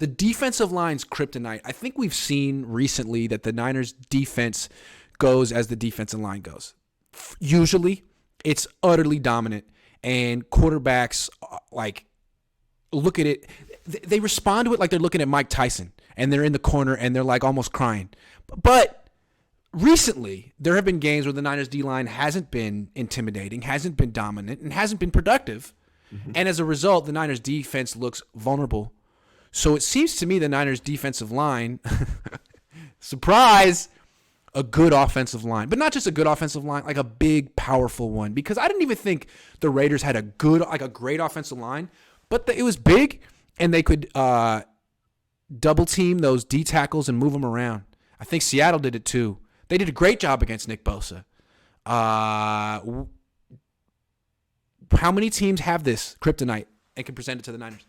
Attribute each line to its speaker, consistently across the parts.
Speaker 1: The defensive line's kryptonite. I think we've seen recently that the Niners defense goes as the defensive line goes. Usually, it's utterly dominant, and quarterbacks look at it. They respond to it like they're looking at Mike Tyson, and they're in the corner and they're like almost crying. But recently, there have been games where the Niners D-line hasn't been intimidating, hasn't been dominant, and hasn't been productive. Mm-hmm. And as a result, the Niners defense looks vulnerable. So it seems to me the Niners defensive line, surprise, a good offensive line. But not just a good offensive line, like a big, powerful one. Because I didn't even think the Raiders had a great offensive line. But it was big, and they could double team those D tackles and move them around. I think Seattle did it too. They did a great job against Nick Bosa. How many teams have this kryptonite and can present it to the Niners?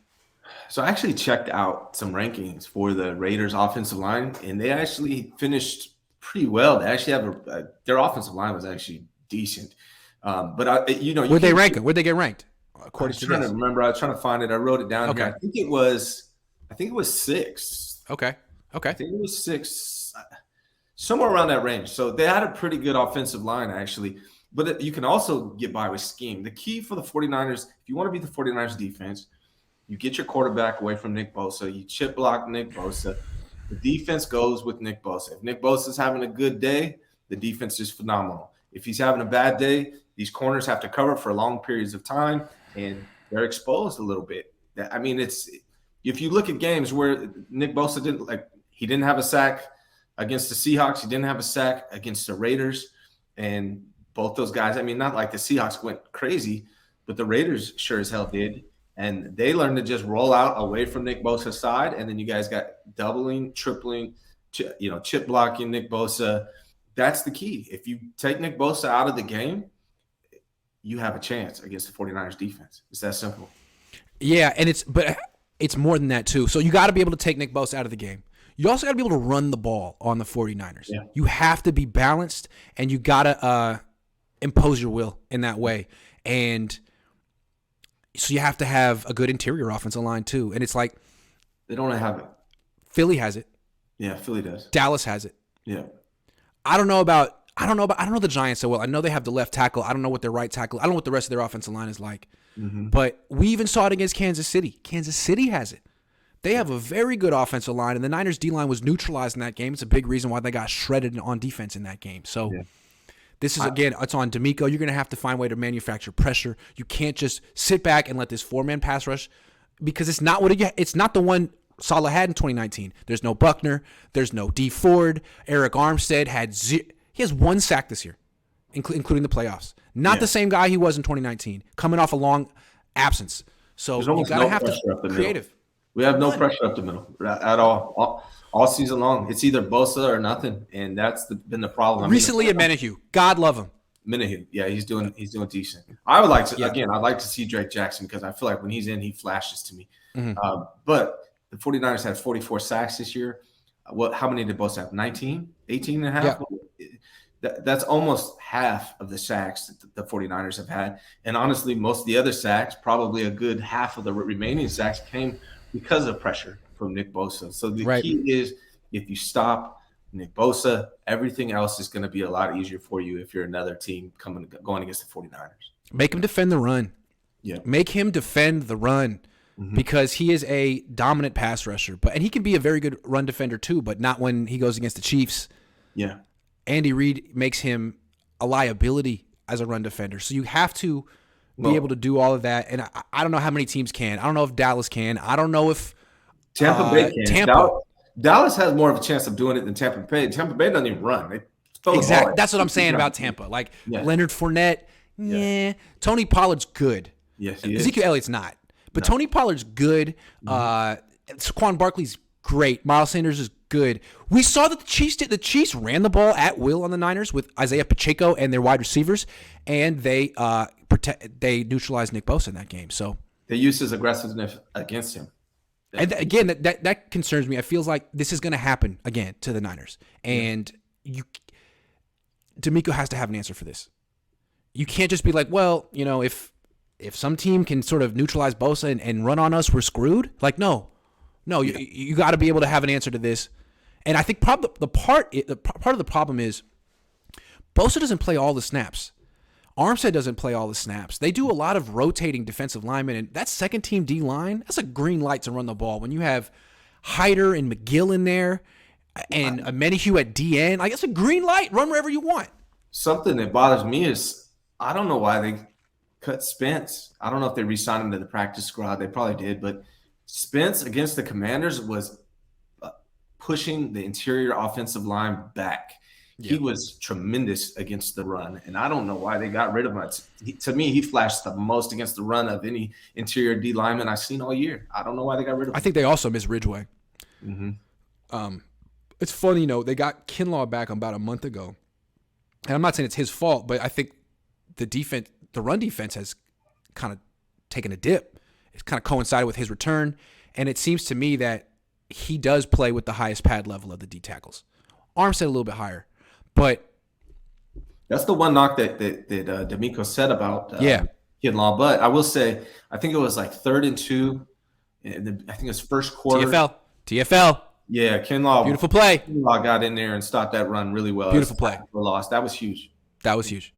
Speaker 2: So I actually checked out some rankings for the Raiders offensive line, and they actually finished pretty well. They actually have their offensive line was actually decent. But
Speaker 1: where'd they rank them? Where'd they get ranked?
Speaker 2: According to this, remember, I was trying to find it. I wrote it down.
Speaker 1: Okay.
Speaker 2: Here. I think it was 6.
Speaker 1: Okay.
Speaker 2: I think it was 6, somewhere around that range. So they had a pretty good offensive line, actually. But you can also get by with scheme. The key for the 49ers, if you want to beat the 49ers defense, you get your quarterback away from Nick Bosa. You chip block Nick Bosa. The defense goes with Nick Bosa. If Nick Bosa's having a good day, the defense is phenomenal. If he's having a bad day, these corners have to cover for long periods of time, and they're exposed a little bit. I mean, it's if you look at games where Nick Bosa didn't have a sack against the Seahawks, he didn't have a sack against the Raiders, and both those guys, I mean, not like the Seahawks went crazy, but the Raiders sure as hell did. And they learned to just roll out away from Nick Bosa's side, and then you guys got doubling, tripling, chip blocking Nick Bosa. That's the key. If you take Nick Bosa out of the game, you have a chance against the 49ers defense. It's that simple.
Speaker 1: Yeah, and it's more than that too. So you got to be able to take Nick Bosa out of the game. You also got to be able to run the ball on the 49ers. Yeah. You have to be balanced, and you got to impose your will in that way. And so you have to have a good interior offensive line too. And it's like
Speaker 2: they don't have it.
Speaker 1: Philly has it.
Speaker 2: Yeah, Philly does.
Speaker 1: Dallas has it.
Speaker 2: Yeah.
Speaker 1: I don't know the Giants so well. I know they have the left tackle. I don't know what their right tackle. I don't know what the rest of their offensive line is like. Mm-hmm. But we even saw it against Kansas City. Kansas City has it. They have a very good offensive line, and the Niners D-line was neutralized in that game. It's a big reason why they got shredded on defense in that game. So this is, again, it's on D'Amico. You're going to have to find a way to manufacture pressure. You can't just sit back and let this 4-man pass rush, because it's not the one Saleh had in 2019. There's no Buckner. There's no D Ford. Eric Armstead he has 1 sack this year, including the playoffs. Not the same guy he was in 2019, coming off a long absence. So you got to have to be creative.
Speaker 2: We have no pressure up the middle at all season long. It's either Bosa or nothing, and that's been the problem.
Speaker 1: Recently at Menahew, God love him.
Speaker 2: Menahew, yeah, he's doing decent. I would like to I'd like to see Drake Jackson, because I feel like when he's in, he flashes to me. Mm-hmm. But the 49ers had 44 sacks this year. How many did Bosa have? 19, 18 and a half? Yeah. That's almost half of the sacks that the 49ers have had. And honestly, most of the other sacks, probably a good half of the remaining sacks, came because of pressure from Nick Bosa. So the key is, if you stop Nick Bosa, everything else is going to be a lot easier for you if you're another team going against the 49ers.
Speaker 1: Make him defend the run.
Speaker 2: Yeah.
Speaker 1: Make him defend the run, because he is a dominant pass rusher. And he can be a very good run defender too, but not when he goes against the Chiefs.
Speaker 2: Yeah.
Speaker 1: Andy Reid makes him a liability as a run defender. So you have to be able to do all of that. And I don't know how many teams can. I don't know if Dallas can. I don't know if
Speaker 2: Tampa Bay can. Dallas has more of a chance of doing it than Tampa Bay. Tampa Bay doesn't even run.
Speaker 1: Exactly. That's what I'm saying about Tampa. Like Leonard Fournette, Tony Pollard's good.
Speaker 2: Yes, he is.
Speaker 1: Ezekiel Elliott's not. But Tony Pollard's good. Saquon Barkley's great. Miles Sanders is good. We saw that the Chiefs ran the ball at will on the Niners with Isaiah Pacheco and their wide receivers, and they neutralized Nick Bosa in that game. So
Speaker 2: they used his aggressiveness against him.
Speaker 1: And again, that concerns me. It feels like this is going to happen again to the Niners, and D'Amico has to have an answer for this. You can't just be like, well, if some team can sort of neutralize Bosa and run on us, we're screwed. Like, no. No, you got to be able to have an answer to this. And I think part of the problem is Bosa doesn't play all the snaps. Armstead doesn't play all the snaps. They do a lot of rotating defensive linemen, and that second-team D-line, that's a green light to run the ball. When you have Hyder and McGill in there and Amenihue at DN, like, it's a green light. Run wherever you want.
Speaker 2: Something that bothers me is I don't know why they cut Spence. I don't know if they re-signed him to the practice squad. They probably did, but Spence against the Commanders was pushing the interior offensive line back. He was tremendous against the run, and I don't know why they got rid of him. To me, he flashed the most against the run of any interior D lineman I've seen all year. I don't know why they got rid of him.
Speaker 1: I think they also miss Ridgeway. It's funny, they got Kinlaw back about a month ago, and I'm not saying it's his fault, but I think the run defense has kind of taken a dip. It's kind of coincided with his return, and it seems to me that he does play with the highest pad level of the D tackles. Armstead a little bit higher. But
Speaker 2: that's the one knock that D'Amico said about Kinlaw. But I will say, I think it was like 3rd and 2. And I think it was first quarter.
Speaker 1: TFL.
Speaker 2: Yeah, Kinlaw.
Speaker 1: Beautiful play.
Speaker 2: Kinlaw got in there and stopped that run really well.
Speaker 1: Beautiful play.
Speaker 2: Lost. That was huge.
Speaker 1: That was huge.